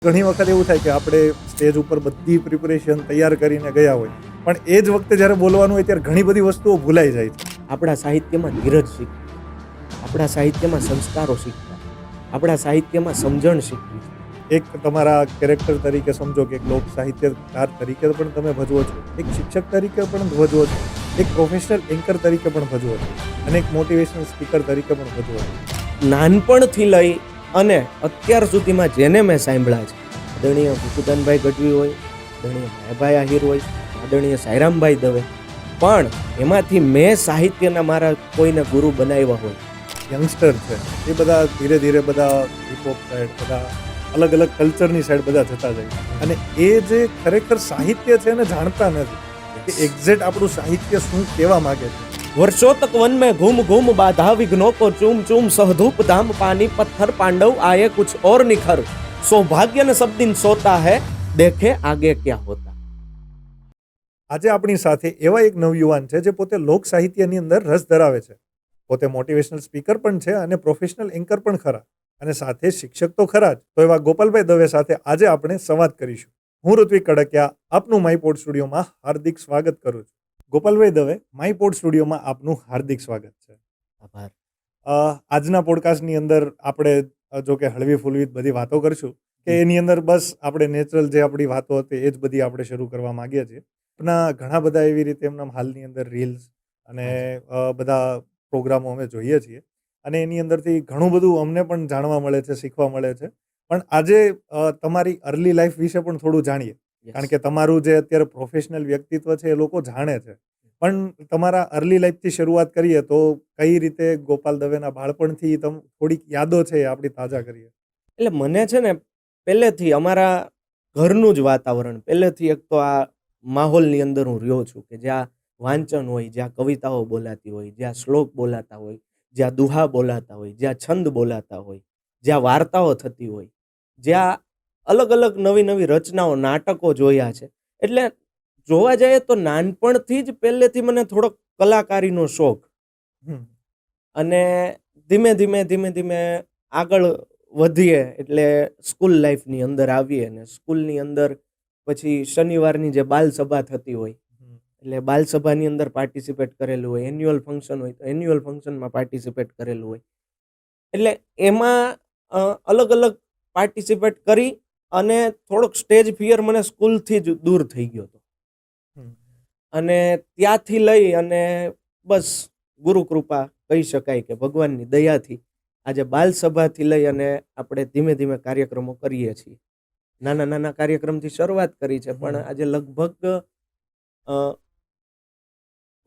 ઘણી વખત એવું થાય કે આપણે સ્ટેજ ઉપર બધી પ્રિપરેશન તૈયાર કરીને ગયા હોય, પણ એ જ વખતે જ્યારે બોલવાનું હોય ત્યારે ઘણી બધી વસ્તુઓ ભૂલાઈ જાય છે. આપણા સાહિત્યમાં ધીરજ શીખવી, આપણા સાહિત્યમાં સંસ્કારો શીખવા, આપણા સાહિત્યમાં સમજણ શીખવી. એક તમારા કેરેક્ટર તરીકે સમજો કે એક લોક સાહિત્યકાર તરીકે પણ તમે ભજવો છો, એક શિક્ષક તરીકે પણ ભજવો છો, એક પ્રોફેશનલ એન્કર તરીકે પણ ભજવો છો અને એક મોટિવેશનલ સ્પીકર તરીકે પણ ભજવો છો. નાનપણથી લઈ અને અત્યાર સુધીમાં જેને મેં સાંભળ્યા છે, આદરણીય ભૂપતનભાઈ ગઢવી હોય, આદરણીય માયાભાઈ આહિર હોય, આદરણીય સાયરામભાઈ દવે, પણ એમાંથી મેં સાહિત્યના મારા કોઈને ગુરુ બનાવ્યા હોય. યંગસ્ટર છે એ બધા ધીરે ધીરે બધા હિપહોપ સાઈડ, બધા અલગ અલગ કલ્ચરની સાઈડ બધા જતા જાય અને એ જે ખરેખર સાહિત્ય છે એને જાણતા નથી કે એક્ઝેક્ટ આપણું સાહિત્ય શું કહેવા માંગે છે. वर्षों तक वन में घूम घूम बाधा विघ्नों को चूम चूम सहधूप धाम पानी पत्थर पांडव आए कुछ और निखर सौभाग्य न सब दिन सोता है देखे आगे क्या होता. આજે આપણી સાથે એવા એક નવયુવાન છે જે પોતે લોક સાહિત્યની અંદર રસ ધરાવે છે, પોતે મોટિવેશનલ સ્પીકર પણ છે અને પ્રોફેશનલ એન્કર પણ ખરા અને સાથે શિક્ષક તો ખરા જ. તો એવા ગોપાલભાઈ દવે સાથે આજે આપણે સંવાદ કરીશું. હું ઋત્વિક કડકિયા આપનું માયપોડ સ્ટુડિયોમાં હાર્દિક સ્વાગત કરું છું. ગોપાલભાઈ દવે, માયપોડ સ્ટુડિયોમાં આપનું હાર્દિક સ્વાગત છે. આભાર. આજના પોડકાસ્ટની અંદર આપણે જો કે હળવી ફૂલવી બધી વાતો કરશું કે એની અંદર બસ આપણે નેચરલ જે આપણી વાતો હતી એ જ બધી આપણે શરૂ કરવા માંગીએ છીએ. આપણા ઘણા બધા એવી રીતે એમના હાલની અંદર રીલ્સ અને બધા પ્રોગ્રામો અમે જોઈએ છીએ અને એની અંદરથી ઘણું બધું અમને પણ જાણવા મળે છે, શીખવા મળે છે. પણ આજે તમારી અર્લી લાઈફ વિશે પણ થોડું જાણીએ, કારણ કે તમારું જે અત્યારે પ્રોફેશનલ વ્યક્તિત્વ છે એ લોકો જાણે છે, પણ તમારા અર્લી લાઈફથી શરૂઆત કરીએ તો કઈ રીતે ગોપાલ દવેના બાળપણથી થોડીક યાદો છે એ આપણી તાજા કરીએ. એટલે મને છે ને પહેલેથી અમારા ઘરનું જ વાતાવરણ, પહેલેથી એક તો આ માહોલની અંદર હું રહ્યો છું કે જ્યાં વાંચન હોય, જ્યાં કવિતાઓ બોલાતી હોય, જ્યાં શ્લોક બોલાતા હોય, જ્યાં દુહા બોલાતા હોય, જ્યાં છંદ બોલાતા હોય, જ્યાં વાર્તાઓ થતી હોય, જ્યાં અલગ અલગ નવી નવી રચનાઓ, નાટકો જોયા છે. એટલે જોવા જઈએ તો નાનપણથી જ પહેલેથી મને થોડોક કલાકારીનો શોખ અને ધીમે ધીમે આગળ વધીએ એટલે સ્કૂલ લાઈફની અંદર આવીએ ને સ્કૂલની અંદર પછી શનિવારની જે બાલ સભા થતી હોય એટલે બાલ સભાની અંદર પાર્ટિસિપેટ કરેલું હોય, એન્યુઅલ ફંક્શન હોય તો એન્યુઅલ ફંક્શનમાં પાર્ટિસિપેટ કરેલું હોય. એટલે એમાં અલગ અલગ પાર્ટિસિપેટ કરી અને થોડોક સ્ટેજ ફિયર મને સ્કૂલથી જ દૂર થઈ ગયો હતો અને ત્યાંથી લઈ અને બસ ગુરુ કૃપા કહી શકાય કે ભગવાનની દયાથી આજે બાલ સભાથી લઈ અને આપણે ધીમે ધીમે કાર્યક્રમો કરીએ છીએ. નાના નાના કાર્યક્રમથી શરૂઆત કરી છે, પણ આજે લગભગ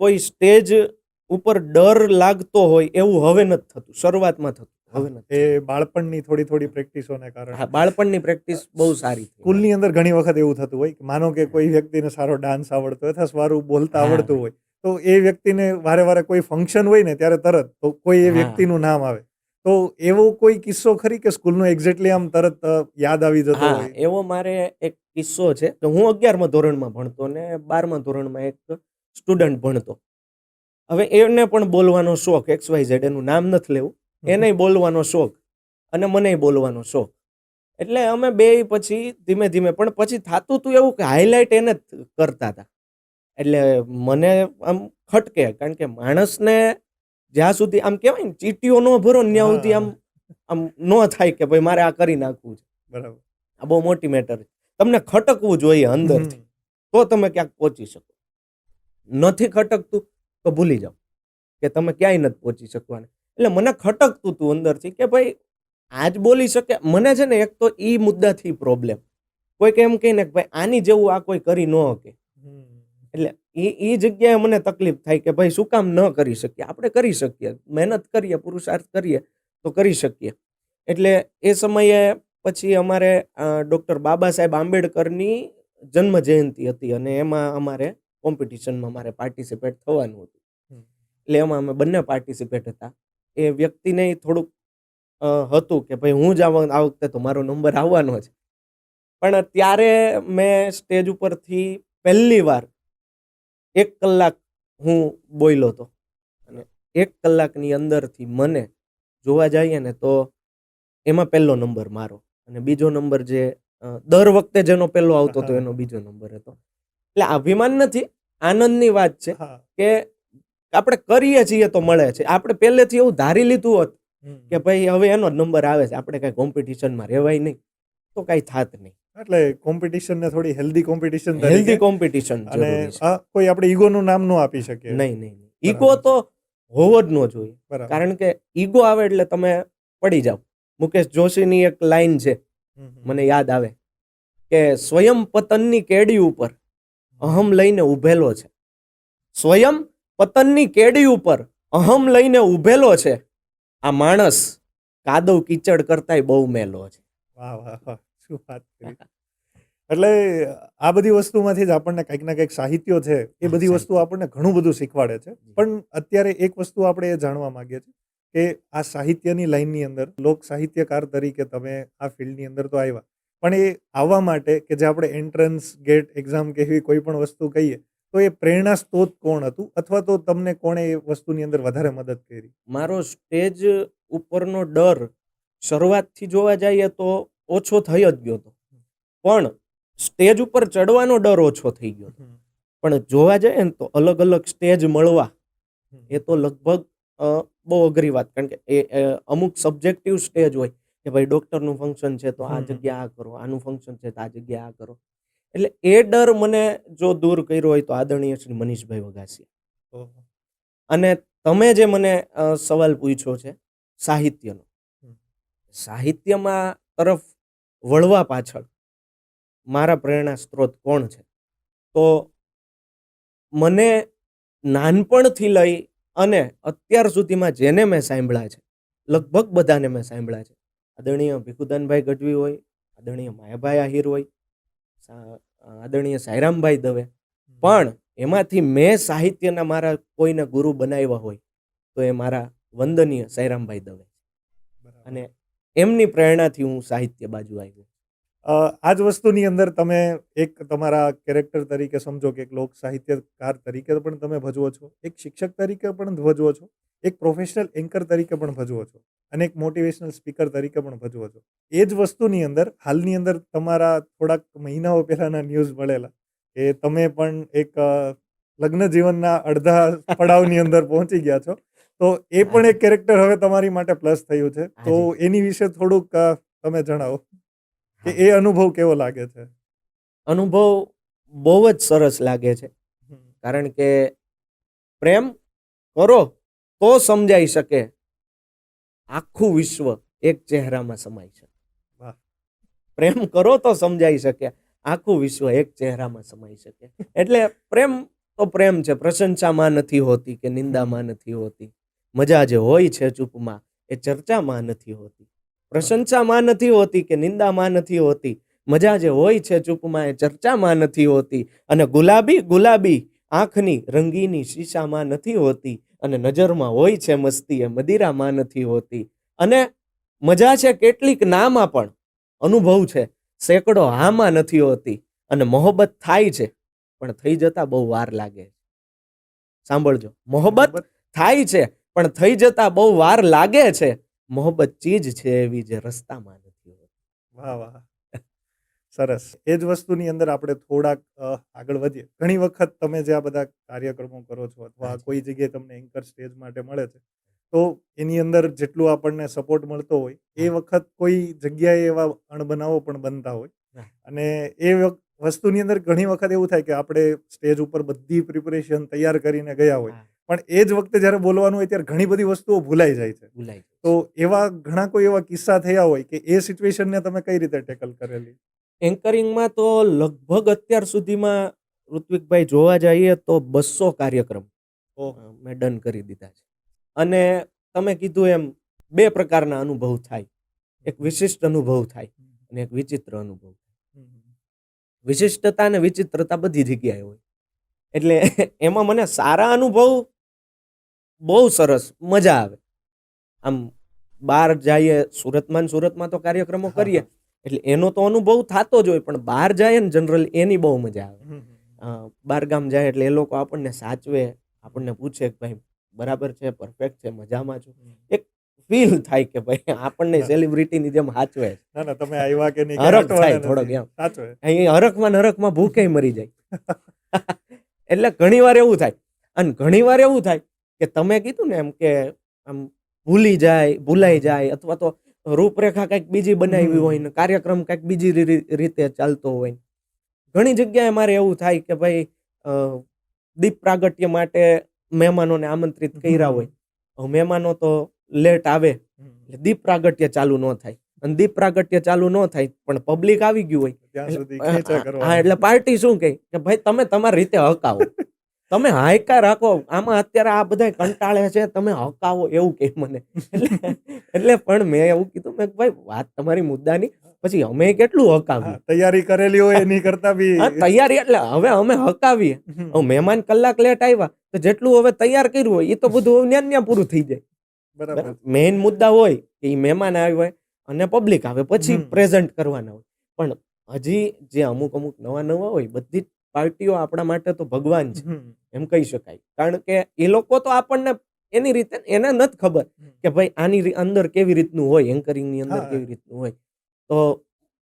કોઈ સ્ટેજ ઉપર ડર લાગતો હોય એવું હવે નથી થતું, શરૂઆતમાં થતું, હવે નથી. એ બાળપણની થોડી પ્રેક્ટિસોને કારણે. હા, બાળપણની પ્રેક્ટિસ બહુ સારી થઈ. સ્કૂલની અંદર ઘણી વખત એવું થતું હોય, માનો કે કોઈ વ્યક્તિને સારો ડાન્સ આવડતો હોય અથવા સારું બોલતા આવડતું હોય તો એ વ્યક્તિને વારે વારે કોઈ ફંક્શન હોય ને ત્યારે તરત તો કોઈ એ વ્યક્તિનું નામ આવે, તો એવો કોઈ કિસ્સો ખરી કે સ્કૂલનો એક્ઝેક્ટલી આમ તરત યાદ આવી જતો હોય? એવો મારે એક કિસ્સો છે કે હું 11મા ધોરણમાં ભણતો ને 12મા ધોરણમાં એક સ્ટુડન્ટ ભણતો. હવે એને પણ બોલવાનો શોખ, XYZ, એનું નામ નથી લેવું, એને બોલવાનો શોખ અને મને બોલવાનો શોખ. એટલે અમે બે પછી ધીમે ધીમે પણ પછી થતું હતું એવું કે હાઇલાઇટ એને જ કરતા હતા. એટલે મને આમ ખટકે, કારણ કે માણસને જ્યાં સુધી આમ કહેવાય ને ચીટીઓ ન ભરો ને ત્યાં સુધી આમ ન થાય કે ભાઈ મારે આ કરી નાખવું છે. બરાબર. આ બહુ મોટી મેટર છે. તમને ખટકવું જોઈએ અંદરથી, તો તમે ક્યાંક પહોંચી શકો. નથી ખટકતું તો ભૂલી જાઓ કે તમે ક્યાંય નથી પહોંચી શકવાના. એટલે મને ખટકતું હતું અંદરથી કે ભાઈ આજ બોલી શકે. મને છે ને એક તો ઈ મુદ્દાથી પ્રોબ્લેમ, કોઈક એમ કહીને કે ભાઈ આની જેવું આ કોઈ કરી ન શકે. એટલે એ જગ્યાએ મને તકલીફ થાય કે ભાઈ શું કામ ન કરી શકીએ? આપણે કરી શકીએ, મહેનત કરીએ, પુરુષાર્થ કરીએ તો કરી શકીએ. એટલે એ સમયે પછી અમારે ડૉક્ટર બાબા સાહેબ આંબેડકરની જન્મ જયંતિ હતી અને એમાં અમારે કોમ્પિટિશનમાં મારે પાર્ટિસિપેટ થવાનું હતું. એટલે એમાં અમે બંને પાર્ટિસિપેટ હતા. એ વ્યક્તિને થોડુંક હતું કે ભાઈ હું જ આ વખતે તો મારો નંબર આવવાનો છે. પણ ત્યારે મેં સ્ટેજ ઉપરથી પહેલી વાર 1 કલાક હું બોલ્યો હતો અને 1 કલાકની અંદરથી મને જોવા જઈએ ને તો એમાં પહેલો નંબર મારો અને બીજો નંબર જે દર વખતે જેનો પહેલો આવતો હતો હા. એનો બીજો નંબર હતો. એટલે અભિમાન નથી, આનંદની વાત છે હા. કે આપણે કરીએ છીએ તો મળે છે. આપણે પહેલેથી એવું ધારી લીધું હોત કે ભાઈ હવે એનો જ નંબર આવે છે, આપણે કઈ કોમ્પિટિશનમાં રહેવાય નહીં, તો કઈ થાત નહીં. એટલે કોમ્પિટિશન ને થોડી હેલ્ધી કોમ્પિટિશન હેલ્ધી કોમ્પિટિશન અને જરૂરી છે. કોઈ આપણે ઈગોનું નામ ન આપી શકીએ. નહીં નહીં ઈગો તો હોવો જ ન જોઈએ. બરાબર. કારણ કે ઈગો આવે એટલે તમે પડી જાઓ. મુકેશ જોશીની એક લાઈન છે, મને યાદ આવે કે સ્વયં પતનની કેડી ઉપર અહમ લઈને ઉભેલો છે. સ્વયં પતનની કેડી ઉપર અહમ લઈને ઉભેલો છે. આ માણસ કાદવ કીચડ કરતાય બહુ મેલો છે. વાહ વાહ વાહ, શું વાત કરી. એટલે આ બધી વસ્તુમાંથી જ આપણને કંઈક ના કંઈક સાહિત્યો છે એ બધી હા, વસ્તુ આપણને ઘણું બધું શીખવાડે છે. પણ અત્યારે એક વસ્તુ આપણે એ જાણવા માંગીએ છીએ કે આ સાહિત્યની લાઈનની અંદર લોક સાહિત્યકાર તરીકે તમે આ ફિલ્ડની અંદર તો આવ્યા, પણ એ આવવા માટે કે જે આપણે એન્ટ્રન્સ ગેટ એક્ઝામ કે એવી કોઈ પણ વસ્તુ કહીએ તો એ પ્રેરણા સ્ત્રોત કોણ હતું, અથવા તો તમને કોણે એ વસ્તુની અંદર વધારે મદદ કરી? મારો સ્ટેજ ઉપરનો ડર શરૂઆતથી જોવા જઈએ તો ઓછો થઈ જ ગયો હતો, પણ સ્ટેજ ઉપર ચડવાનો ડર ઓછો થઈ ગયો હતો. પણ જોવા જઈએ ને તો અલગ અલગ સ્ટેજ મળવા એ તો લગભગ બહુ અઘરી વાત. કારણ કે એ અમુક સબ્જેક્ટિવ સ્ટેજ હોય કે ભાઈ ડોક્ટરનું ફંક્શન છે તો આ જગ્યા આ કરો, આનું ફંક્શન છે તો આ જગ્યા આ કરો. એટલે એ ડર મને જો દૂર કર્યો હોય તો આદરણીય શ્રી મનીષભાઈ વઘાસિયા. ઓહો. અને તમે જે મને સવાલ પૂછ્યો છે સાહિત્યનો, સાહિત્યમાં તરફ વળવા પાછળ મારા પ્રેરણા સ્ત્રોત કોણ છે, તો મને નાનપણથી લઈ અને અત્યાર સુધીમાં જેને મેં સાંભળ્યા છે, લગભગ બધાને મેં સાંભળ્યા છે. આદરણીય ભીખુદાનભાઈ ગઢવી હોય, આદરણીય માયાભાઈ આહિર હોય, આદરણીય સાયરામભાઈ દવે, પણ એમાંથી મેં સાહિત્યના મારા કોઈને ગુરુ બનાવ્યા હોય તો એ મારા વંદનીય સાયરામભાઈ દવે. અને એમની પ્રેરણાથી હું સાહિત્ય બાજુ આવ્યો. આ જ વસ્તુની અંદર તમે એક તમારા કેરેક્ટર તરીકે સમજો કે એક લોક સાહિત્યકાર તરીકે પણ તમે ભજવો છો, એક શિક્ષક તરીકે પણ ભજવો છો, એક પ્રોફેશનલ એન્કર તરીકે પણ ભજવો છો, અને એક મોટિવેશનલ સ્પીકર તરીકે પણ ભજવો છો. એ જ વસ્તુની અંદર હાલની અંદર તમારા થોડાક મહિનાઓ પહેલાના ન્યૂઝ મળેલા કે તમે પણ એક લગ્ન જીવનના અડધા પડાવની અંદર પહોંચી ગયા છો. તો એ પણ એક કેરેક્ટર હવે તમારી માટે પ્લસ થયું છે. તો એની વિશે થોડુંક તમે જણાવો કે એ અનુભવ કેવો લાગે છે? અનુભવ બહુ જ સરસ લાગે છે. કારણ કે પ્રેમ કરો તો સમજાઈ શકે આખું વિશ્વ એક ચહેરામાં સમાય છે. પ્રેમ કરો તો સમજાઈ શકે આખું વિશ્વ એક ચહેરામાં સમાઈ શકે. એટલે પ્રેમ તો પ્રેમ છે. પ્રશંસામાં નથી હોતી કે નિંદામાં નથી હોતી. મજા જે હોય છે ચૂપમાં એ ચર્ચામાં નથી હોતી. પ્રશંસામાં નથી હોતી કે નિંદામાં નથી હોતી. મજા જે હોય છે ચૂપમાં એ ચર્ચામાં નથી હોતી. અને ગુલાબી ગુલાબી આંખની રંગીની શીશામાં નથી હોતી. અને નજરમાં હોય છે મસ્તી એ મદિરામાં નથી હોતી. અને મજા છે કેટલીક નામાં પણ અનુભવ છે સેંકડો હામાં નથી હોતી. અને મોહબ્બત થાય છે પણ થઈ જતા બહુ વાર લાગે. સાંભળજો, મોહબ્બત થાય છે પણ થઈ જતા બહુ વાર લાગે છે. મોહબ્બત ચીજ છે એવી જે રસ્તામાં નથી હોતી. વાહ વાહ, સરસ. એ જ વસ્તુની અંદર આપણે થોડાક આગળ વધીએ. ઘણી વખત તમે જે આ બધા કાર્યક્રમો કરો છો અથવા કોઈ જગ્યાએ તમને એન્કર સ્ટેજ માટે મળે છે, તો એની અંદર જેટલું આપણને સપોર્ટ મળતો હોય એ વખત કોઈ જગ્યાએ એવા અણબનાવો પણ બનતા હોય. અને એ વસ્તુની અંદર ઘણી વખત એવું થાય કે આપણે સ્ટેજ ઉપર બધી પ્રિપરેશન તૈયાર કરીને ગયા હોય, પણ એ જ વખતે જ્યારે બોલવાનું હોય ત્યારે ઘણી બધી વસ્તુઓ ભૂલાઈ જાય છે. તો એવા ઘણા કોઈ એવા કિસ્સા થયા હોય કે એ સિચ્યુએશનને તમે કઈ રીતે ટેકલ કરેલી? એન્કરિંગમાં તો લગભગ અત્યાર સુધીમાં ઋત્વિકભાઈ જોવા જઈએ તો 200 કાર્યક્રમ મેં ડન કરી દીધા છે. અને તમે કીધું એમ બે પ્રકારના અનુભવ થાય. એક વિશિષ્ટ અનુભવ થાય અને એક વિચિત્ર અનુભવ થાય. વિશિષ્ટતા અને વિચિત્રતા બધી જગ્યાએ હોય. એટલે એમાં મને સારા અનુભવ બહુ સરસ મજા આવે. આમ બહાર જઈએ, સુરતમાં તો કાર્યક્રમો કરીએ એટલે એનો તો અનુભવ થતો જ હોય, પણ બહાર જાય ને જનરલ એની બહુ મજા આવે. બહાર ગામ જાય એટલે એ લોકો આપણને સાચવે, આપણને પૂછે કે ભાઈ બરાબર છે, પરફેક્ટ છે, મજામાં છું. એક ફીલ થાય કે ભાઈ આપણને ના. સેલિબ્રિટીની જેમ હાચવે છે. ના ના તમે આવ્યા કે નહીં હરખ કાંઈ થાય અટવાના થોડોક નથી. એમ. સાચું છે. અહીં હરખમાં ને હરખમાં ભૂખે મરી જાય. એટલે ઘણી વાર એવું થાય. અને ઘણી વાર એવું થાય કે તમે કીધું ને એમ કે આમ ભૂલાઈ જાય અથવા તો રૂપરેખા કંઈક બીજી બનાવી હોય ને કાર્યક્રમ કંઈક બીજી રીતે ચાલતો હોય. ઘણી જગ્યાએ મારે એવું થાય કે ભાઈ દીપ પ્રાગટ્ય માટે મહેમાનોને આમંત્રિત કર્યા હોય. હવે મહેમાનો તો લેટ આવે એટલે દીપ પ્રાગટ્ય ચાલુ ન થાય. અને દીપ પ્રાગટ્ય ચાલુ ન થાય પણ પબ્લિક આવી ગયું હોય ત્યાં સુધી એટલે ખેંચા હા કરવાના. એટલે પાર્ટી શું કહે કે ભાઈ તમે તમારી રીતે હકાવો, તમે હાયકા રાખો, આમાં અત્યારે આ બધા કંટાળે છે તમે હકાવો એવું કે મને. એટલે પણ મેં એવું કીધું મેં ભાઈ વાત તમારી મુદ્દાની, પછી અમે કેટલું હકાવીએ. હા, તૈયારી કરેલી હોય એની કરતા બી હા તૈયારી એટલે હવે અમે હકાવીએ. હવે મહેમાન કલાક લેટ આવ્યા તો જેટલું હવે તૈયાર કર્યું હોય એ તો બધું ન્યા પૂરું થઈ જાય. બરાબર. મેઇન મુદ્દા હોય કે ઈ મહેમાન આવ્યા અને પબ્લિક આવે પછી પ્રેઝન્ટ કરવાના હોય. પણ હજી જે અમુક નવા હોય બધી જ પાર્ટીઓ આપણા માટે તો ભગવાન છે એમ કહી શકાય. કારણ કે એ લોકો તો આપણને એની રીતે એને નથી ખબર કે ભાઈ આની અંદર કેવી રીતનું હોય, એન્કરિંગ ની અંદર કેવી રીતનું હોય. તો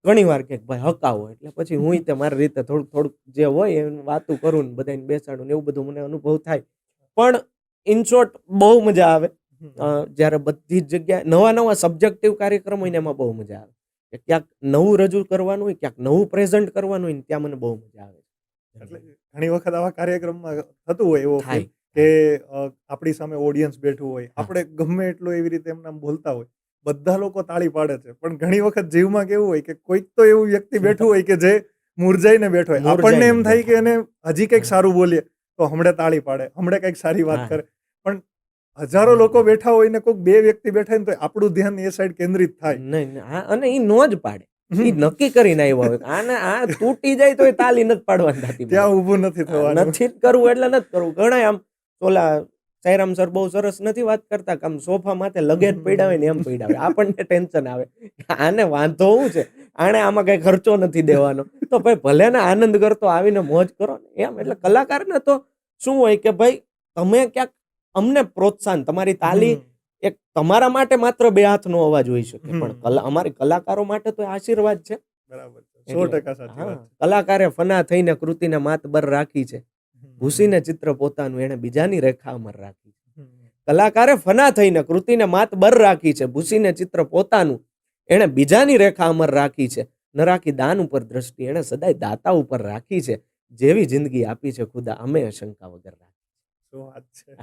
ઘણી વાર કે ભાઈ હકાવો એટલે પછી હું તે મારી રીતે થોડુંક જે હોય એ વાતું કરું ને બધાને બેસાડું ને એવું બધું મને અનુભવ થાય. પણ ઇન શોર્ટ બહુ મજા આવે જ્યારે બધી જ જગ્યાએ નવા સબ્જેક્ટિવ કાર્યક્રમ હોય ને એમાં બહુ મજા આવે. કે ક્યાંક નવું રજૂ કરવાનું હોય, ક્યાંક નવું પ્રેઝન્ટ કરવાનું હોય ને ત્યાં મને બહુ મજા આવે. એટલે ઘણી વખત આવા કાર્યક્રમમાં થતું હોય એવો થાય. કે આપણી સામે ઓડિયન્સ બેઠું હોય, આપણે ગમે એટલું એવી રીતે એમના બોલતા હોય, બધા લોકો તાળી પાડે છે, પણ ઘણી વખત જીવમાં કેવું હોય કે કોઈક તો એવું વ્યક્તિ બેઠું હોય કે જે મૂરઝાઈને બેઠો હોય. આપણને એમ થાય કે એને હજી કંઈક સારું બોલીએ તો હમણાં તાળી પાડે, હમણાં કંઈક સારી વાત કરે, પણ હજારો લોકો બેઠા હોય ને કોઈક બે વ્યક્તિ બેઠા હોય ને તો આપણું ધ્યાન એ સાઈડ કેન્દ્રિત થાય. નહીં અને એ નો જ પાડે. ઈ નક્કી કરીને આવ્યો હોય આને આ તૂટી જાય તો એ તાલી નથી પાડવાની થતી. ત્યાં ઊભું નથી થવાનું. નથી જ કરવું એટલે નથી કરવું. ઘણા આમ ઓલા સાયરામ સર બહુ સરસ નથી વાત કરતા કે આમ સોફા માથે લગેજ પડ્યા હોય ને એમ પડ્યા હોય. આપણને ટેન્શન આવે આને વાંધો શું છે, આને આમાં કઈ ખર્ચો નથી દેવાનો તો ભાઈ ભલે ને આનંદ કરતો આવીને મોજ કરો ને એમ. એટલે કલાકારને તો શું હોય કે ભાઈ તમે ક્યાંક અમને પ્રોત્સાહન, તમારી તાલી એક તમારા માટે માત્ર બે હાથનો અવાજ હોઈ શકે પણ અમારી કલાકારો માટે તો આશીર્વાદ છે. બરાબર છે. 100% સાચી વાત છે. કલાકારે ફના થઈને કૃતિને માતબર રાખી છે, ભૂસીને ચિત્ર પોતાનું એને બીજાની રેખા અમર રાખી છે. કલાકારે ફના થઈને કૃતિને માતબર રાખી છે, ભૂસીને ચિત્ર પોતાનું એને બીજાની રેખા અમર રાખી છે. ન રાખી દાન ઉપર દ્રષ્ટિ એને સદાય દાતા ઉપર રાખી છે. જેવી જિંદગી આપી છે ખુદા અમે શંકા વગર રાખી. શું વાત છે.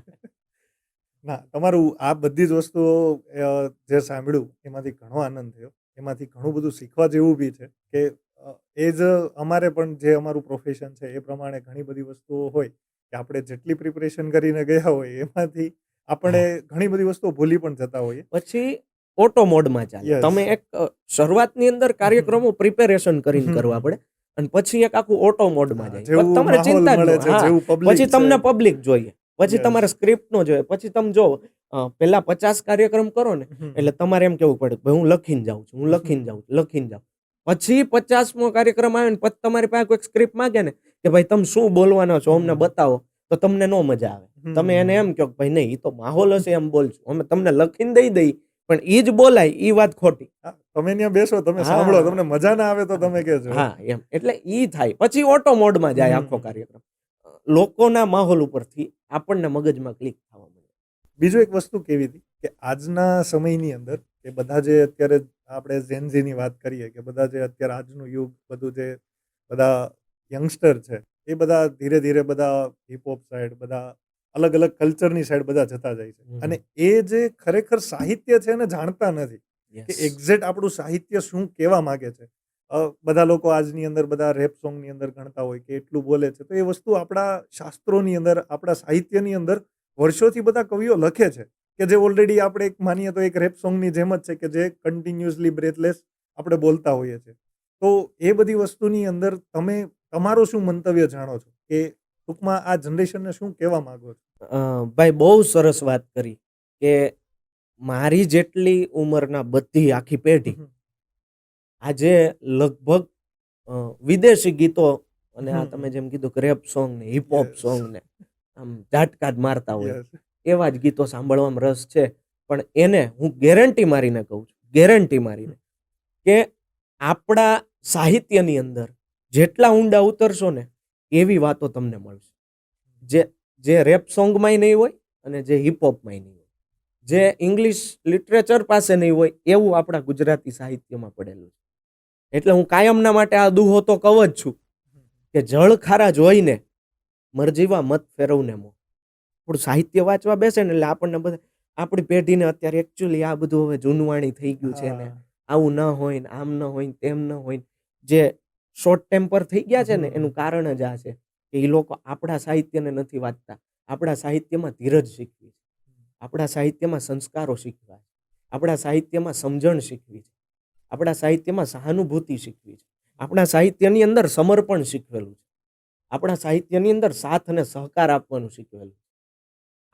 ના તમારું આ બધી જ વસ્તુઓ જે સાંભળ્યું એમાંથી ઘણો આનંદ થયો, એમાંથી ઘણું બધું શીખવા જેવું બી છે કે એ જ અમારે પણ જે અમારું પ્રોફેશન છે એ પ્રમાણે ઘણી બધી વસ્તુઓ હોય કે આપણે જેટલી પ્રિપરેશન કરીને ગયા હોય એમાંથી આપણે ઘણી બધી વસ્તુઓ ભૂલી પણ જતા હોઈએ. પછી ઓટો મોડમાં ચાલે. તમે એક શરૂઆતની અંદર કાર્યક્રમો પ્રિપેરેશન કરીને કરવા પડે અને પછી એક આખું ઓટો મોડમાં જાય. તમારે ચિંતા જ ન, પછી તમને પબ્લિક જોઈએ, પછી તમારે સ્ક્રિપ્ટ નો જોઈએ, પછી તમે જો પેલા 50 કાર્યક્રમ કરો ને એટલે તમારે એમ કેવું પડે ભાઈ હું લખીને જાઉં છું. પછી 50મો કાર્યક્રમ આવે ને પછી તમારી પાસે કોઈ સ્ક્રિપ્ટ માંગે ને કે ભાઈ તમે શું બોલવાના છો અમને બતાવો, તો તમને નો મજા આવે. તમે એને એમ કહો ભાઈ નહીં, ઈ તો માહોલ હશે એમ બોલશું, અમે તમને લખીને દઈ દઈ પણ ઈ જ બોલાય ઈ વાત ખોટી. તમે ત્યાં બેસો, તમે સાંભળો, તમને મજા ના આવે તો તમે કહેજો. હા એમ. એટલે ઈ થાય. પછી ઓટો મોડમાં જાય આખો કાર્યક્રમ. લોકોના માહોલ ઉપરથી આપણને મગજમાં ક્લિક થવા મળે. બીજું એક વસ્તુ કેવી હતી કે આજના સમયની અંદર કે બધા જે અત્યારે આપણે ઝેનઝીની વાત કરીએ કે બધા જે અત્યારે આજનું યુગ બધું જે બધા યંગસ્ટર છે એ બધા ધીરે ધીરે બધા હિપહોપ સાઈડ, બધા અલગ અલગ કલ્ચરની સાઈડ બધા જતા જાય છે. અને એ જે ખરેખર સાહિત્ય છે એને જાણતા નથી કે એક્ઝેક્ટ આપણું સાહિત્ય શું કહેવા માંગે છે. બધા લોકો આજની અંદર બધા રેપ સોંગની અંદર ગણતા હોય કે એટલું બોલે છે, તો એ વસ્તુ આપણા શાસ્ત્રોની અંદર, આપણા સાહિત્યની અંદર વર્ષોથી બધા કવિઓ લખે છે કે જે ઓલરેડી આપણે એક માનીએ તો એક રેપ સોંગની જેમ જ છે કે જે કન્ટિન્યુઅસલી બ્રેથલેસ આપણે બોલતા હોઈએ છીએ. તો એ બધી વસ્તુની અંદર તમે તમારું શું મંતવ્ય જાણો છો કે ટૂંકમાં આ જનરેશનને શું કહેવા માંગો છો? ભાઈ બહુ સરસ વાત કરી કે મારી જેટલી ઉંમરના બધી આખી પેઢી આજે લગભગ વિદેશી ગીતો અને આ તમે જેમ કીધું કે રેપ સોંગ ને હિપહોપ સોંગ ને આમ ઝાટકા જ મારતા હોય એવા જ ગીતો સાંભળવામાં રસ છે. પણ એને હું ગેરંટી મારીને કહું છું, ગેરંટી મારીને, કે આપણા સાહિત્યની અંદર જેટલા ઊંડા ઉતરશો ને એવી વાતો તમને મળશે, જે રેપ સોંગમાંય નહીં હોય અને જે હિપહોપમાંય નહીં હોય, જે ઇંગ્લિશ લિટરેચર પાસે નહીં હોય એવું આપણા ગુજરાતી સાહિત્યમાં પડેલું છે. એટલે હું કાયમના માટે આ દુહો તો કહું જ છું કે જળ ખારા જોઈને મરજીવા મત ફેરવને મો. થોડું સાહિત્ય વાંચવા બેસે ને એટલે આપણને બધા, આપણી પેઢીને અત્યારે એકચ્યુઅલી આ બધું હવે જૂનવાણી થઈ ગયું છે ને, આવું ન હોય ને, આમ ન હોય ને, તેમ ન હોય ને, જે શોર્ટ ટેમ્પર થઈ ગયા છે ને એનું કારણ જ આ છે કે એ લોકો આપણા સાહિત્યને નથી વાંચતા. આપણા સાહિત્યમાં ધીરજ શીખવી છે, આપણા સાહિત્યમાં સંસ્કારો શીખવા છે, આપણા સાહિત્યમાં સમજણ શીખવી છે, આપણા સાહિત્યમાં સહાનુભૂતિ શીખવી છે, આપણા સાહિત્યની અંદર સમર્પણ શીખવેલું છે, આપણા સાહિત્યની અંદર સાથ અને સહકાર આપવાનું શીખવેલું છે.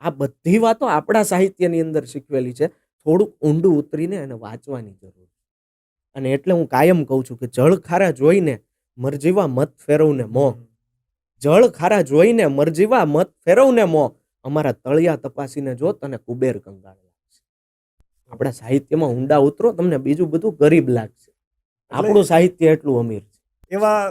આ બધી વાતો આપણા સાહિત્યની અંદર શીખવેલી છે. થોડુંક ઊંડું ઉતરીને એને વાંચવાની જરૂર છે. અને એટલે હું કાયમ કહું છું કે જળ ખારા જોઈને મરજીવા મત ફેરવને મો. જળ ખારા જોઈને મરજીવા મત ફેરવને મો. અમારા તળિયા તપાસીને જો તને કુબેર કંગાળ લાગશે. આપણા સાહિત્યમાં ઊંડા ઉતરો, તમને બીજું બધું ગરીબ લાગશે. આપણું સાહિત્ય એટલું અમીર છે. એવા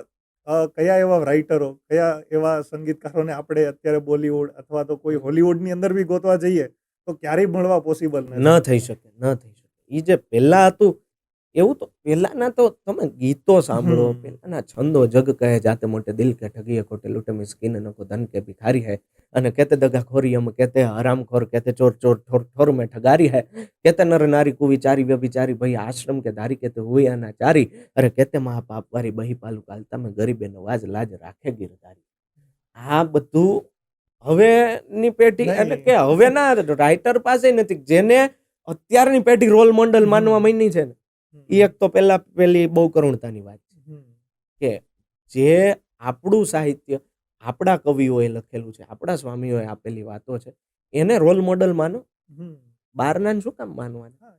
કયા એવા રાઇટરો, કયા એવા સંગીતકારોને આપણે અત્યારે બોલિવૂડ અથવા તો કોઈ હોલિવૂડની અંદર બી ગોતવા જઈએ તો ક્યારેય મળવા પોસિબલ ન થઈ શકે, ન થઈ શકે. એ જે પહેલા હતું એવું તો પહેલાના તો તમે ગીતો સાંભળો, પહેલાના છંદો જગ કહે જાતે મોટે દિલ કે ઠગીએ ખોટે લૂટે મિસ્કીન नको ધન કે ભિખારી है, અને कहते दगाखोरी हम कहते हरामखोर कहते चोर चोर ठोर ठोर में ठगारी है, कहते नर नारी कुविचारी व्यभिचारी भई आश्रम के धारी कहते हुए अनाचारी, अरे कहते महापाप वारी बही पालू कालता में गरीबे नवाज लाज राखे गिरधारी. આ બધું હવેની પેઢી એટલે કે હવેના રાઇટર પાસે નથી, જેને અત્યારની પેઢી રોલ મોડલ માનવા માંડી છે ને, એ એક તો પેલી બહુ કરુણતાની વાત છે કે જે આપણું સાહિત્ય આપણા કવિઓએ લખેલું છે, આપણા સ્વામીઓએ આપેલી વાતો છે, એને રોલ મોડલ માનો, બહારના શું કામ માનવાના?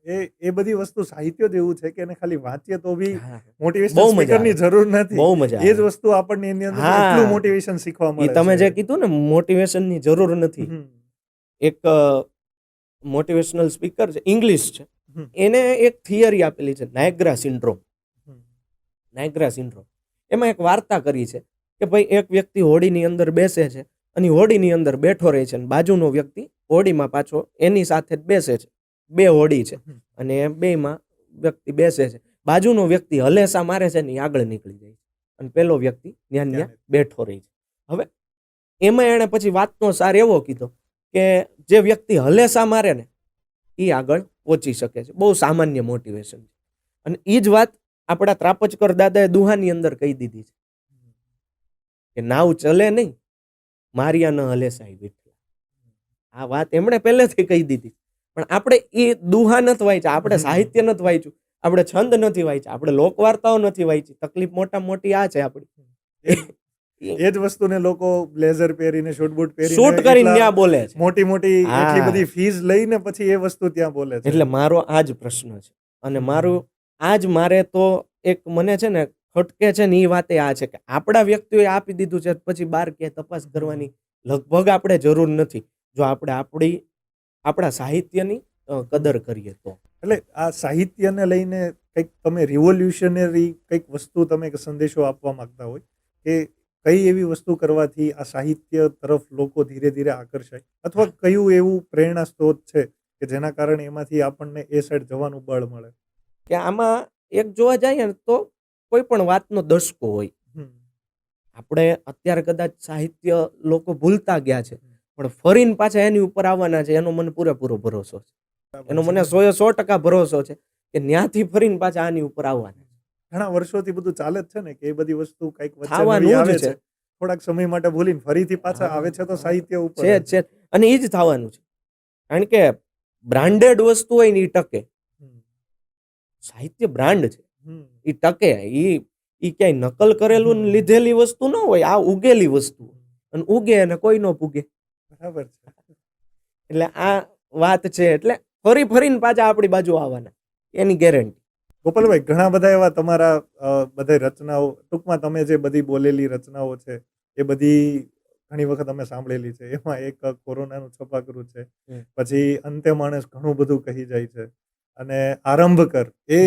એ બધી વસ્તુ સાહિત્ય જ એવું છે કે એને ખાલી વાંચીએ તો બી મોટિવેશન બહુ મજા સ્પીકરની જરૂર નથી. બહુ મજા એ જ વસ્તુ આપણને એની અંદર એટલું મોટિવેશન શીખવા મળે. તમે જે કીધું ને મોટિવેશનની જરૂર નથી, એક મોટિવેશનલ સ્પીકર છે, ઇંગ્લિશ છે, એને એક થિયરી આપેલી છે નાયગ્રા સિન્ડ્રોમ. નાયગ્રા સિન્ડ્રોમ એમાં એક વાર્તા કરી છે કે ભાઈ એક વ્યક્તિ હોડીની અંદર બેસે છે અને હોડીની અંદર બેઠો રહે છે, અને બાજુનો વ્યક્તિ હોડીમાં પાછો એની સાથે જ બેસે છે. બે હોડી છે અને બેમાં વ્યક્તિ બેસે છે. બાજુનો વ્યક્તિ હલેસા મારે છે ને આગળ નીકળી જાય છે અને પેલો વ્યક્તિ ત્યાં બેઠો રહે છે. હવે એમાં એણે પછી વાતનો સાર એવો કીધો કે જે વ્યક્તિ હલેસા મારે ને એ આગળ પહોંચી શકે છે. બહુ સામાન્ય મોટિવેશન છે. અને એ જ વાત આપણા ત્રાપચકર દાદાએ દુહાની અંદર કહી દીધી છે કે નાવ ચલે નહીં મારિયા ન હલેસાઈ બેઠા. આ વાત એમણે પહેલેથી કહી દીધી. પણ આપણે એ દુહા નથી વાંચ્યા, આપણે સાહિત્ય નથી વાંચ્યું, આપણે છંદ નથી વાંચ્યા, આપણે લોકવાર્તાઓ નથી વાંચી. તકલીફ મોટા મોટી આ છે આપણી. એ જ વસ્તુને લોકો બ્લેઝર પહેરીને શૂટ બૂટ પહેરીને શૂટ કરીને ત્યાં બોલે છે, મોટી મોટી એટલી બધી ફીસ લઈને પછી એ વસ્તુ ત્યાં બોલે છે. એટલે મારો આ જ પ્રશ્ન છે અને મારું આજ મારે તો એક મને છે ને ખટકે છે ને એ વાતે આ છે કે આપણા વ્યક્તિઓએ આપી દીધું છે, પછી બહાર ક્યાંય તપાસ કરવાની લગભગ આપણે જરૂર નથી જો આપણે આપણા સાહિત્યની કદર કરીએ તો. એટલે આ સાહિત્યને લઈને કંઈક તમે રિવોલ્યુશનરી કંઈક વસ્તુ તમે સંદેશો આપવા માંગતા હોય કે કઈ એવી વસ્તુ કરવાથી આ સાહિત્ય તરફ લોકો ધીરે ધીરે આકર્ષાય, અથવા કયું એવું પ્રેરણા સ્ત્રોત છે કે જેના કારણે એમાંથી આપણને એ સાઈડ જવાનું બળ મળે? કે આમાં એક જોવા જઈએ ને તો કોઈ પણ વાતનો દસકો હોય. આપણે અત્યારે કદાચ સાહિત્ય લોકો ભૂલતા ગયા છે, પણ ફરીને પાછા એની ઉપર આવવાના છે એનો મને પૂરેપૂરો ભરોસો છે. એનો મને 100% ભરોસો છે કે ત્યાંથી ફરીને પાછા આની ઉપર આવવાના. ઘણા વર્ષોથી બધું ચાલે જ છે ને કે એ બધી વસ્તુ કંઈક વચ્ચે નવી આવે છે, થોડાક સમય માટે ભૂલીને ફરીથી પાછા આવે છે, તો સાહિત્ય ઉપર છે અને એ જ થવાનું છે. કારણ કે બ્રાન્ડેડ વસ્તુ હોય ને એ ટકે. સાહિત્ય બ્રાન્ડ છે, એ ટકે. એ ક્યાંય નકલ કરેલું લીધેલી વસ્તુ ન હોય, આ ઉગેલી વસ્તુ, અને ઉગે અને કોઈ ન પૂગે. બરાબર છે. એટલે આ વાત છે. એટલે ફરીને પાછા આપણી બાજુ આવવાના એની ગેરંટી. ગોપાલભાઈ, ઘણા બધા એવા તમારા બધા રચનાઓ, ટૂંકમાં તમે જે બધી બોલેલી રચનાઓ છે એ બધી ઘણી વખત અમે સાંભળેલી છે. એમાં એક કોરોનાનું છપાકરું છે. હમ. પછી અંતે માણસ ઘણું બધું કહી જાય છે. અને આરંભ કર એ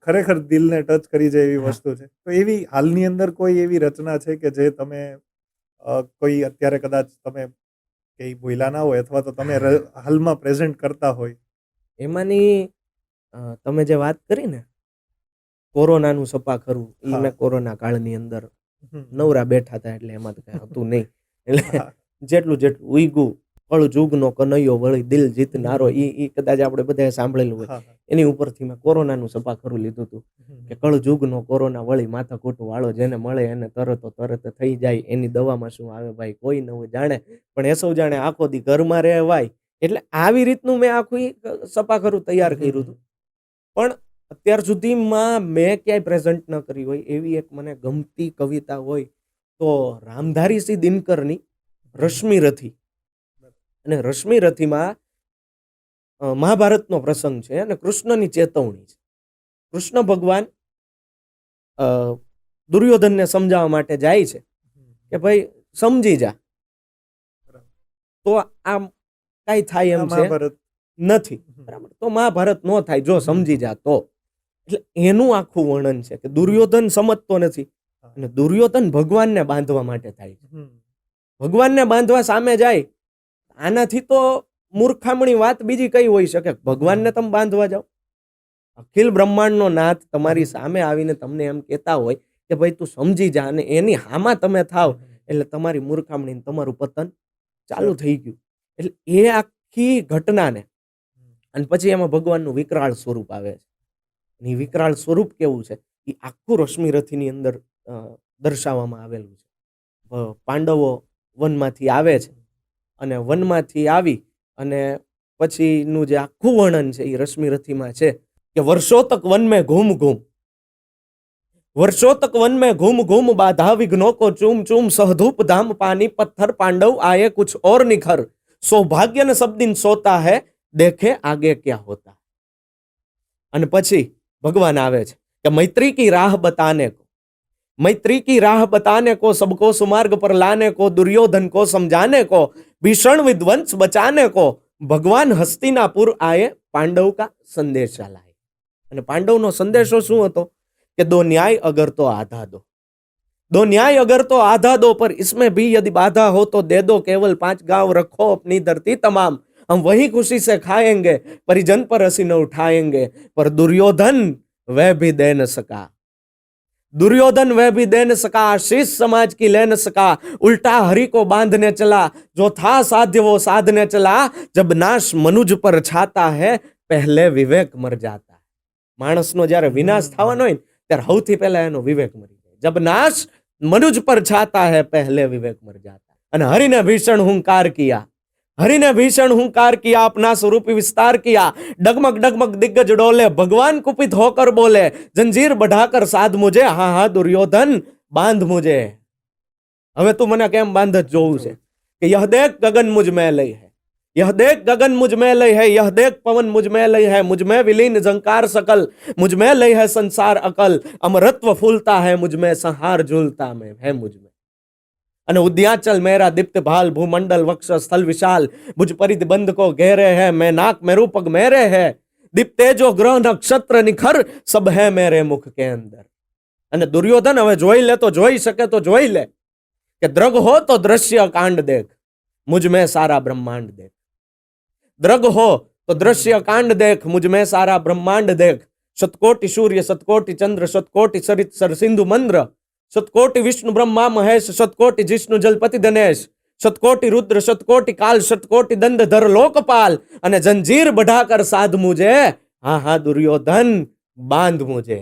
ખરેખર દિલને ટચ કરી જાય એવી હા. વસ્તુ છે. તો એવી હાલની અંદર કોઈ એવી રચના છે કે જે તમે કોઈ અત્યારે કદાચ તમે કંઈ ભૂલ્યા ના હોય અથવા તો તમે હાલમાં પ્રેઝન્ટ કરતા હોય? એમાંની તમે જે વાત કરી ને કોરોનાનું સપા ખરું, ઈ હા. મેં કોરોના કાળની અંદર હમ. નવરા બેઠા હતા એટલે એમાં તો કઈ હતું નહીં. એટલે હા. જેટલું ઉઈગું કળ જુગનો કનૈયો વળી દિલ જીતનારો, ઈ કદાચ આપણે બધાએ સાંભળેલું હોય. હા, હા. એની ઉપરથી મેં કોરોનાનું સપા ખરું લીધું હતું કે કળ જુગનો કોરોના વળી માથા કૂટું વાળો, જેને મળે એને તરત થઈ જાય, એની દવામાં શું આવે ભાઈ કોઈ નવું જાણે, પણ એ સૌ જાણે આખો દી ઘરમાં રહેવાય. એટલે આવી રીતનું મેં આખું ઈ સપા ખરું તૈયાર કર્યું હતું. પણ અત્યાર સુધીમાં મેં ક્યાંય પ્રેઝન્ટ ન કરી હોય એવી એક મને ગમતી કવિતા હોય તો રામધારીસિંહ દિનકરની રશ્મિ રથી. અને રશ્મિ રથીમાં મહાભારતનો પ્રસંગ છે અને કૃષ્ણની ચેતવણી છે. કૃષ્ણ ભગવાન દુર્યોધનને સમજાવવા માટે જાય છે કે ભાઈ સમજી જા, તો આમ કઈ થાય એમ છે મહાભારત નથી, બરાબર? તો મહાભારત નો થાય જો સમજી જા તો. એટલે એનું આખું વર્ણન છે કે દુર્યોધન સમજતો નથી અને દુર્યોધન ભગવાનને બાંધવા માટે થાય છે. ભગવાનને બાંધવા સામે જાય. આનાથી તો મૂર્ખામણી વાત બીજી કઈ હોઈ શકે? ભગવાનને તમે બાંધવા જાઓ? અખિલ બ્રહ્માંડનો નાથ તમારી સામે આવીને તમને એમ કહેતા હોય કે ભાઈ તું સમજી જા, અને એની હામાં તમે થાવ એટલે તમારી મૂર્ખામણી, તમારું પતન ચાલુ થઈ ગયું. એટલે એ આખી ઘટનાને અને પછી એમાં ભગવાનનું વિકરાળ સ્વરૂપ આવે છે. અને વિકરાળ સ્વરૂપ કેવું છે એ આખું રશ્મિ રથીની અંદર દર્શાવવામાં આવેલું છે. પાંડવો વનમાંથી આવે છે અને વનમાંથી આવી અને પછીનું જે આખું વર્ણન છે એ રશ્મિ રથીમાં છે કે વર્ષો તક વન में घूम घूम, वर्षों तक वन में घूम घूम बाधा विघ्नों को चूम चूम, सहधूप धाम पानी पत्थर पांडव आए कुछ और निखर, सौभाग्य न सब दिन सोता है देखे आगे क्या होता. અને પછી ભગવાન આવે છે કે मैत्री की राह बताने को, मैत्री की राह बताने को, सबको सुमार्ग पर लाने को, दुर्योधन को समझाने को, भीषण विध्वंस बचाने को, भगवान हस्तिनापुर आए पांडव का संदेशा लाए. અને પાંડવનો સંદેશો શું હતો કે दो न्याय अगर तो आधा दो, दो न्याय अगर तो आधा दो, पर इसमें भी यदि बाधा हो तो दे दो, केवल 5 गांव रखो अपनी धरती तमाम, हम वही खुशी से खाएंगे, परिजन पर हंसी न उठाएंगे. पर दुर्योधन वह भी दे न सका, दुर्योधन वह भी दे न सका, शीश समाज की ले न सका, उल्टा हरि को बांधने चला, जो था साध्य वो साधने चला, जब नाश मनुज पर छाता है पहले विवेक मर जाता है. માણસનો જ્યારે વિનાશ થવાનો હોય ત્યારે સૌથી પહેલા એનો વિવેક મરી જાય. જબ નાશ મનુજ પર છાતા હૈ પહેલે વિવેક મર જાતા. અને હરિને ભીષણ હુંકાર કિયા, हरि ने भीषण हुंकार किया, अपना स्वरूप विस्तार किया, डगमग डगमग दिग्गज डोले, भगवान कुपित होकर बोले, जंजीर बढ़ाकर साध मुझे, हाँ हाँ दुर्योधन बांध मुझे. હવે તું મને કેમ બાંધ જ જોવું છે કે यह देख गगन मुझ में लय है, यह देख गगन मुझ में लय है, यह देख पवन मुझ में लय है, मुझ में विलीन झंकार सकल, मुझ में लय है संसार अकल, अमरत्व फूलता है मुझ में, संहार झूलता में है मुझ में. અને ઉદ્યાચલ મેરા દીપ્ત ભાલ, ભૂમંડल वक्ष स्थल विशाल, मुझ परिध बंध को घेरे है, मैं नाक मेरू पग मेरे है, दीप्तेजो ग्रह नक्षत्र निखर, सब है मेरे मुख के अंदर. અને દુર્યોધન હવે જોઈ લે તો જોઈ શકે તો જોઈ લે કે દ્રગ હો તો દ્રશ્ય કાંડ દેખ, मुझ में सारा ब्रह्मांड देख. द्रग हो तो दृश्य कांड देख, मुझ में सारा ब्रह्मांड देख. शतकोटि सूर्य शतकोटि चंद्र, शतकोटि सरित सर सिंधु मंद्र, शतकोटि विष्णु ब्रह्मा महेश, शतकोटि जिष्णु जलपति दिनेश, शतकोटि रुद्र शतकोटि काल, शतकोटि दंड धर लोकपाल, અને જંજીર बढ़ाकर साध मुझे, हाँ हाँ दुर्योधन बांध मुझे.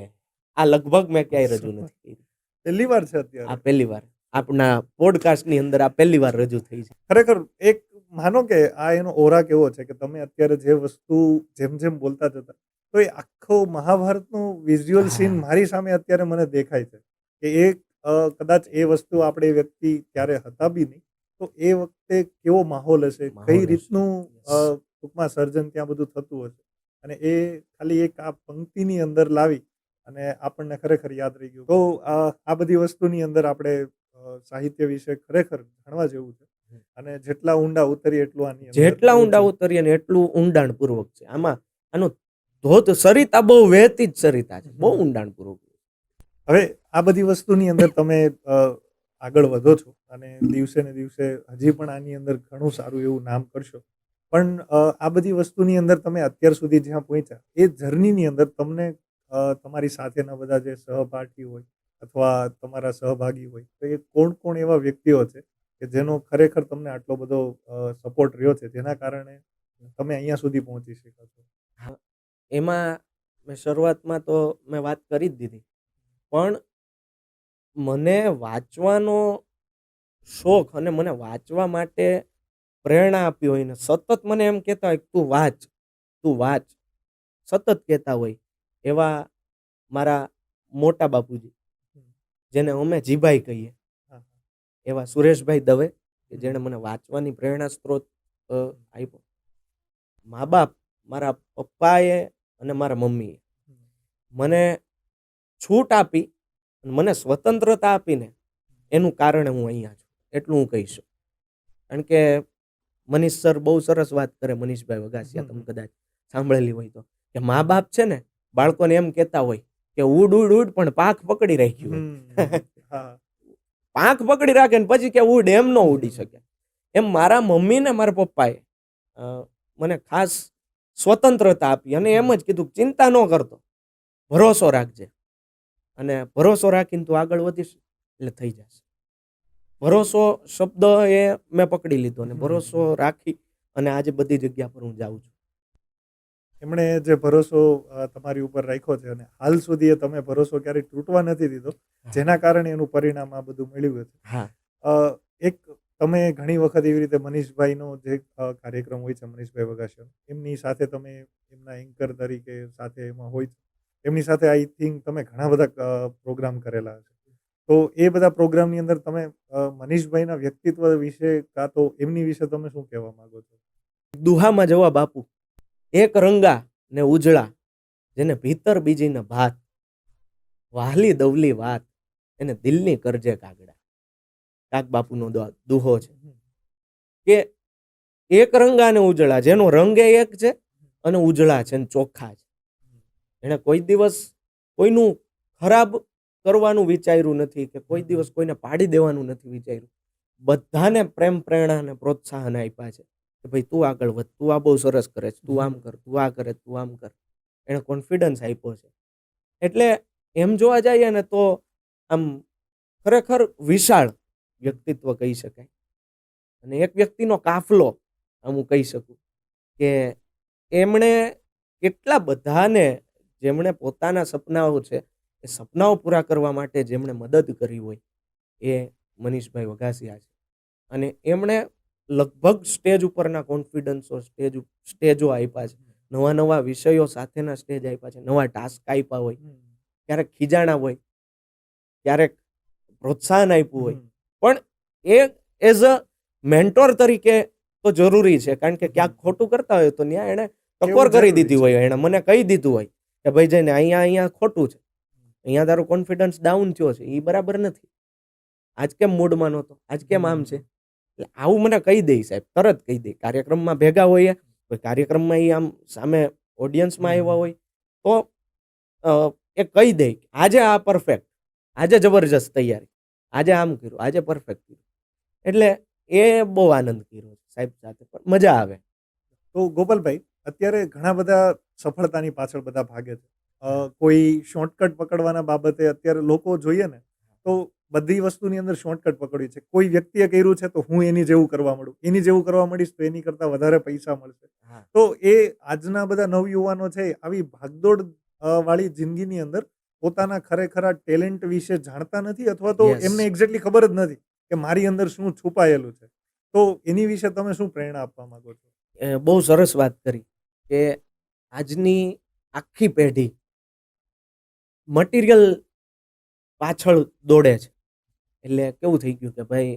આ લગભગ મેં ક્યાંય રજૂ નથી કરી. પહેલી વાર છે અત્યારે? આ પહેલી વાર આપણા પોડકાસ્ટ ની અંદર આ પહેલી વાર રજૂ થઈ છે. ખરેખર એક માનો કે આ એનો ઓરા કેવો છે કે તમે અત્યારે જે વસ્તુ જેમ જેમ બોલતા જતા તો એ આખો મહાભારતનો વિઝ્યુઅલ સીન મારી સામે અત્યારે મને દેખાય છે કે એક કદાચ એ વસ્તુ આપણે વ્યક્તિ ત્યારે હતા બી નહીં તો એ વખતે કેવો માહોલ હશે, કઈ રીતનું ટૂંકમાં સર્જન ત્યાં બધું થતું હશે. અને એ ખાલી એક આ પંક્તિની અંદર લાવી અને આપણને ખરેખર યાદ રહી ગયું. તો આ બધી વસ્તુની અંદર આપણે સાહિત્ય વિશે ખરેખર જાણવા જેવું છે અને જેટલા ઊંડા ઉતરીએ એટલું આની અંદર જેટલા બહુ ઊંડા છે. ઉતરીએ ને એટલું ઊંડાણપૂર્વક છે આમાં. આનું ધોધ સરિતા બહુ વહેતી જ સરિતા છે, બહુ ઊંડાણપૂર્વક. હવે આ બધી વસ્તુની અંદર તમે આગળ વધો છો અને દિવસે ને દિવસે હજી પણ આની અંદર ઘણું સારું એવું નામ કરશો. પણ આ બધી વસ્તુની અંદર તમે અત્યાર સુધી જ્યાં પહોંચ્યા એ જર્નીની અંદર તમને તમારી સાથેના બધા જે સહપાઠી હોય અથવા તમારા સહભાગી હોય તો એ કોણ કોણ એવા વ્યક્તિઓ છે કે જેનો ખરેખર તમને આટલો બધો સપોર્ટ રહ્યો છે જેના કારણે તમે અહીંયા સુધી પહોંચી શક્યા છો? હા, એમાં મેં શરૂઆતમાં તો મેં વાત કરી જ દીધી, પણ મને વાંચવાનો શોખ અને મને વાંચવા માટે પ્રેરણા આપી હોય ને સતત મને એમ કહેતા હોય કે તું વાંચ સતત કહેતા હોય એવા મારા મોટા બાપુજી, જેને અમે જીભાઈ કહીએ, હા. એવા સુરેશભાઈ દવે, કે જેણે મને વાંચવાની પ્રેરણા સ્ત્રોત આપ્યો. મા બાપ, મારા પપ્પાએ અને મારા મમ્મીએ મને છૂટ આપી અને મને સ્વતંત્રતા આપીને એનું કારણે હું અહીંયા છું, એટલું હું કહીશ. કારણ કે મનીષ સર બહુ સરસ વાત કરે, મનીષભાઈ વગાસિયા, તમે કદાચ સાંભળેલી હોય તો, કે મા બાપ છે ને બાળકોને એમ કહેતા હોય કે ઉડ ઉડ ઉડ પણ પાંખ પકડી રાખ્યું હોય. પાંખ પકડી રાખે ને પછી કે ઉડ, એમ ન ઉડી શકે. એમ મારા મમ્મી ને મારા પપ્પાએ મને ખાસ સ્વતંત્રતા આપી અને એમ જ કીધું ચિંતા ન કરતો, ભરોસો રાખજે અને ભરોસો રાખીને તું આગળ વધીશ એટલે થઈ જશે. ભરોસો શબ્દ એ મેં પકડી લીધો અને ભરોસો રાખી અને આજે બધી જગ્યા પર હું જાઉં છું. એમણે જે ભરોસો તમારી ઉપર રાખ્યો છે અને હાલ સુધી એ તમે ભરોસો ક્યારેય તૂટવા નથી દીધો, જેના કારણે એનું પરિણામ આ બધું મળ્યું છે. હા, એક તમે ઘણી વખત એવી રીતે મનીષભાઈનો જે કાર્યક્રમ હોય છે, મનીષભાઈ વગાસિયા, એમની સાથે તમે એમના એન્કર તરીકે સાથે એમાં હોય છે. એમની સાથે આઈ થિંક તમે ઘણા બધા પ્રોગ્રામ કરેલા છે. તો એ બધા પ્રોગ્રામની અંદર તમે મનીષભાઈના વ્યક્તિત્વ વિશે કાં તો એમની વિશે તમે શું કહેવા માંગો છો? દુહામાં જવા બાપુ, એક રંગા ને ઉજળા, જેને ભીતર બીજી ને ભાત, વાહલી દવલી વાત એને દિલની કરજે કાગડા. કાક બાપુનો દુહો છે કે એક રંગા ને ઉજળા, જેનો રંગ એક છે અને ઉજળા છે ને ચોખ્ખા છે. એને કોઈ દિવસ કોઈનું ખરાબ કરવાનું વિચાર્યું નથી કે કોઈ દિવસ કોઈને પાડી દેવાનું નથી વિચાર્યું. બધાને પ્રેમ, પ્રેરણા અને પ્રોત્સાહન આપ્યા છે કે ભાઈ તું આગળ વધ, તું આ બહુ સરસ કરે છે, તું આમ કર, તું આ કરે, તું આમ કર. એને કોન્ફિડન્સ આપ્યો છે. એટલે એમ જોવા જઈએ ને તો આમ ખરેખર વિશાળ વ્યક્તિત્વ કહી શકાય. અને એક વ્યક્તિનો કાફલો આમ હું કહી શકું કે એમણે કેટલા બધાને, જેમણે પોતાના સપનાઓ છે એ સપનાઓ પૂરા કરવા માટે જેમણે મદદ કરી હોય એ મનીષભાઈ વગાસિયા છે. અને એમણે લગભગ સ્ટેજ ઉપરના કોન્ફિડન્સો, સ્ટેજો આપ્યા છે, નવા નવા વિષયો સાથેના સ્ટેજ આપ્યા છે, નવા ટાસ્ક આપ્યા હોય, ક્યારેક ખીજાણા હોય, ક્યારેક પ્રોત્સાહન આપ્યું હોય. પણ એ એઝ અ મેન્ટોર તરીકે તો જરૂરી છે, કારણ કે ક્યાંક ખોટું કરતા હોય તો ત્યાં એને ટકોર કરી દીધી હોય, એને મને કહી દીધું હોય કે ભાઈ જઈને અહીંયા ખોટું છે, અહીંયા તારો કોન્ફિડન્સ ડાઉન થયો છે, એ બરાબર નથી, આજ કેમ મૂડમાં નહોતો, આજ કેમ આમ છે. એટલે આવું મને કહી દે સાહેબ, તરત કહી દે. કાર્યક્રમમાં ભેગા હોઈએ, કોઈ કાર્યક્રમમાં એ આમ સામે ઓડિયન્સમાં આવ્યા હોય તો એ કહી દે આજે આ પરફેક્ટ, આજે જબરજસ્ત તૈયારી, આજે આમ કર્યું, આજે પરફેક્ટ કર્યું. એટલે એ બહુ આનંદ કર્યો સાહેબ સાથે, પણ મજા આવે. તો ગોપાલભાઈ, અત્યારે ઘણા બધા સફળતાની પાછળ બધા ભાગે છે. કોઈ શોર્ટકટ પકડવાના બાબતે અત્યારે લોકો જોઈએ ને તો બધી વસ્તુની અંદર શોર્ટકટ પકડવી છે. કોઈ વ્યક્તિએ કર્યું છે તો હું એની જેવું કરવા માંડું, એની જેવું કરવા માંડીશ તો એની કરતાં વધારે પૈસા મળશે. તો એ આજના બધા નવયુવાનો છે આવી ભાગદોડ વાળી જિંદગીની અંદર પોતાના ખરેખર ટેલેન્ટ વિશે જાણતા નથી, અથવા તો Yes. એમને એક્ઝેક્ટલી ખબર જ નથી કે મારી અંદર શું છુપાયેલું છે. તો એની વિશે તમે શું પ્રેરણા આપવા માંગો છો? બહુ સરસ વાત કરી કે આજની આખી પેઢી મટીરિયલ પાછળ દોડે છે. એટલે કેવું થઈ ગયું કે ભાઈ,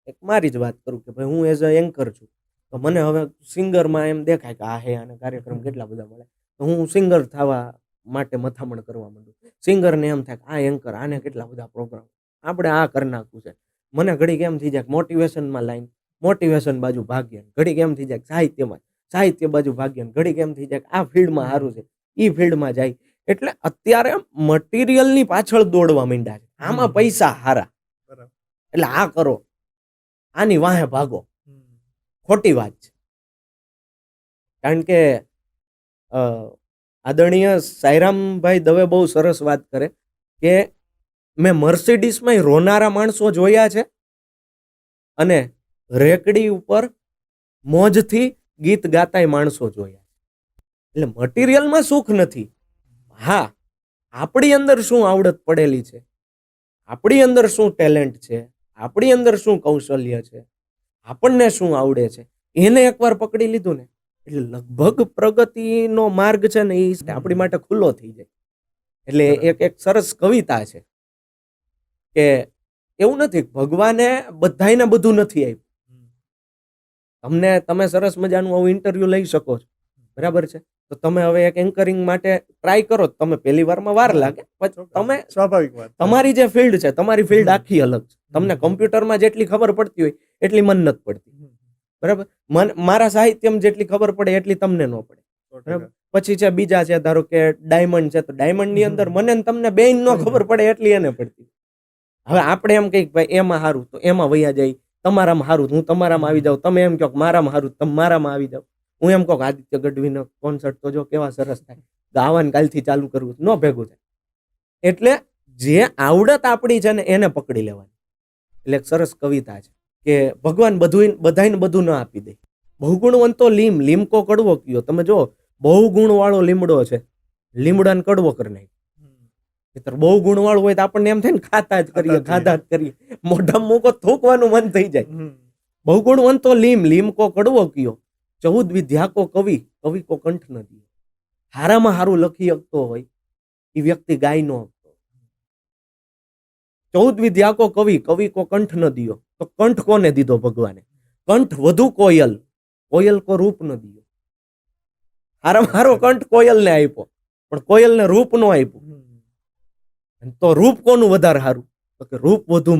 એક મારી જ વાત કરું કે ભાઈ હું એઝ અ એન્કર છું, તો મને હવે સિંગરમાં એમ દેખાય કે આ હે આને કાર્યક્રમ કેટલા બધા મળે, તો હું સિંગર થવા માટે મથામણ કરવા માંડું. સિંગરને એમ થાય કે આ એન્કર, આને કેટલા બધા પ્રોગ્રામ. આપણે આ કરી નાખવું છે. મને ઘડીક એમ થઈ જાય મોટિવેશનમાં લાઈન, મોટિવેશન બાજુ ભાગ્ય, ઘડીક એમ થઈ જાય સાહિત્યમાં, સાહિત્ય બાજુ ભાગ્ય, ઘડીક એમ થઈ જાય આ ફિલ્ડમાં સારું છે, ઈ ફિલ્ડમાં જાય. એટલે અત્યારે મટીરિયલની પાછળ દોડવા માંડ્યા છે. આમાં પૈસા હારા, બરાબર. એટલે આ કરો, આની વાહે ભાગો. ખોટી વાત છે. કારણ કે આદરણીય સાયરામભાઈ દવે બહુ સરસ વાત કરે કે મેં મર્સિડીસમાં રોનારા માણસો જોયા છે અને રેકડી ઉપર મોજથી ગીત ગાતાય માણસો જોયા. એટલે મટીરિયલમાં સુખ નથી. હા, આપણી અંદર શું આવડત પડેલી છે, આપણી અંદર શું ટેલેન્ટ છે, આપણી અંદર શું કૌશલ્ય છે, આપણને શું આવડે છે, એને એકવાર પકડી લીધું ને એટલે લગભગ પ્રગતિનો માર્ગ છે ને એ આપણી માટે ખુલ્લો થઈ જાય. એટલે એક સરસ કવિતા છે કે એવું નથી ભગવાને બધાને બધું નથી આપ્યું. તમે સરસ મજાનું આવું ઇન્ટરવ્યુ લઈ શકો છો, બરાબર છે, તો તમે હવે એક એન્કરિંગ માટે ટ્રાય કરો, તમે પહેલી વારમાં વાર લાગે, પછી તમે સ્વાભાવિક વાત. તમારી જે ફિલ્ડ છે, તમારી ફિલ્ડ આખી અલગ છે. તમને કમ્પ્યુટરમાં જેટલી ખબર પડતી હોય એટલી મન નથી પડતી, બરાબર. મારા સાહિત્યમાં જેટલી ખબર પડે એટલી તમને ન પડે, બરાબર. પછી છે બીજા છે, ધારો કે ડાયમંડ છે, તો ડાયમંડ ની અંદર મને ને તમને બેન નો ખબર પડે એટલી એને પડતી. હવે આપણે એમ કહીએ ભાઈ એમાં સારું તો એમાં વૈયા જાય, તમારામાં સારું હું તમારામાં આવી જાઉં, તમે એમ કહો મારામાં સારું તમે મારામાં આવી જાવ, હું એમ કહું આદિત્ય ગઢવીનો કોન્સર્ટ તો જો કેવા સરસ થાય, ગાવાનું કાલથી ચાલુ કરવું ન ભેગું થાય. એટલે જે આવડત આપણી છે ને એને પકડી લેવાની. એટલે એક સરસ કવિતા છે કે ભગવાન બધાને બધું ના આપી દે. બહુગુણવંતો લીમકો કડવો કયો. તમે જો બહુ ગુણ વાળો લીમડો છે, લીમડાને કડવો કરી નાખ્યો. બહુ ગુણ વાળું હોય તો આપણને એમ થાય ને ખાતા જ કરીએ, મોઢામાં મૂકો થૂકવાનું મન થઈ જાય. બહુગુણવંતો લીમકો કડવો કયો, 14 વિદ્યા કો કવિ કો કંઠ ન દિયો. હારામાં હારું લખી શકતો હોય એ વ્યક્તિ ગાય નો આપતો. 14 વિદ્યા કો કવિ કો કંઠ ન દિયો. તો કંઠ કોને દીધો ભગવાને? કંઠ વધુ કોયલ કો રૂપ ન દિયો. હારામાં હારો કંઠ કોયલ ને આપ્યો, પણ કોયલ ને રૂપ નો આપ્યું. તો રૂપ કોનું વધારે સારું? તો કે રૂપ વધુ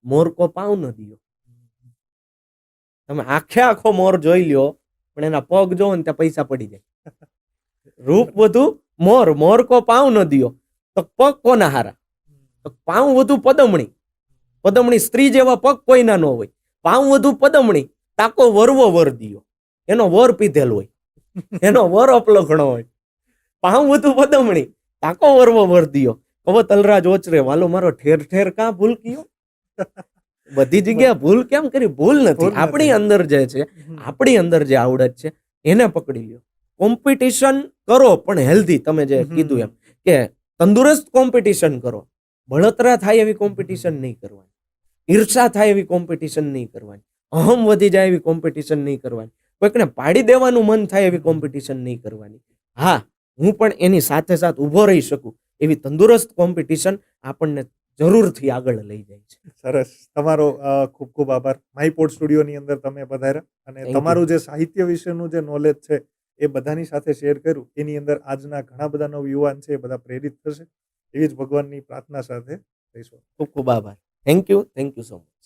મોર કો પાવ ન દિયો. તમે આખો મોર જોઈ લ્યો પણ એના પગ જોવો ને ત્યાં પૈસા પડી જાય. રૂપ વધુ મોર કો પાવ ન દિયો. તો પગ કોના હારા? તો પાવ વધુ પદમણી સ્ત્રી જેવા પગ કોઈના ન હોય. પાવ વધુ પદમણી તાકો વરવો વર દિયો. એનો વર પીધેલો હોય, એનો વર અપલખણો હોય. પાવ વધુ પદમણી તાકો વરવો વર દિયો. કવો તલરાજ ઓચરે વાલો મારો ઠેર ઠેર કાં ભૂલ કયો. બધી જગ્યાએ ભૂલ કેમ કરી? ભૂલ નથી. આપણી અંદર જે છે, આપણી અંદર જે આવડત છે એને પકડી લ્યો. કોમ્પિટિશન કરો પણ હેલ્ધી. તમે જે કીધું એમ કે તંદુરસ્ત કોમ્પિટિશન કરો. બળતરા થાય એવી કોમ્પિટિશન નહીં કરવાની, ઈર્ષા થાય એવી કોમ્પિટિશન નહીં કરવાની, અહમ વધી જાય એવી કોમ્પિટિશન નહીં કરવાની, કોઈકને પાડી દેવાનું મન થાય એવી કોમ્પિટિશન નહીં કરવાની. હા, હું પણ એની સાથે સાથે ઊભો રહી શકું એવી તંદુરસ્ત કોમ્પિટિશન આપણને જરૂરથી આગળ લઈ જાય છે. સરસ. તમારો ખૂબ ખૂબ આભાર. માયપોડ સ્ટુડિયોની અંદર તમે પધાર્યા અને તમારું જે સાહિત્ય વિશેનું જે નોલેજ છે એ બધાની સાથે શેર કર્યું. એની અંદર આજના ઘણા બધા નવયુવાન છે એ બધા પ્રેરિત થશે એવી જ ભગવાનની પ્રાર્થના સાથે રહીશું. ખૂબ ખૂબ આભાર. Thank you so much.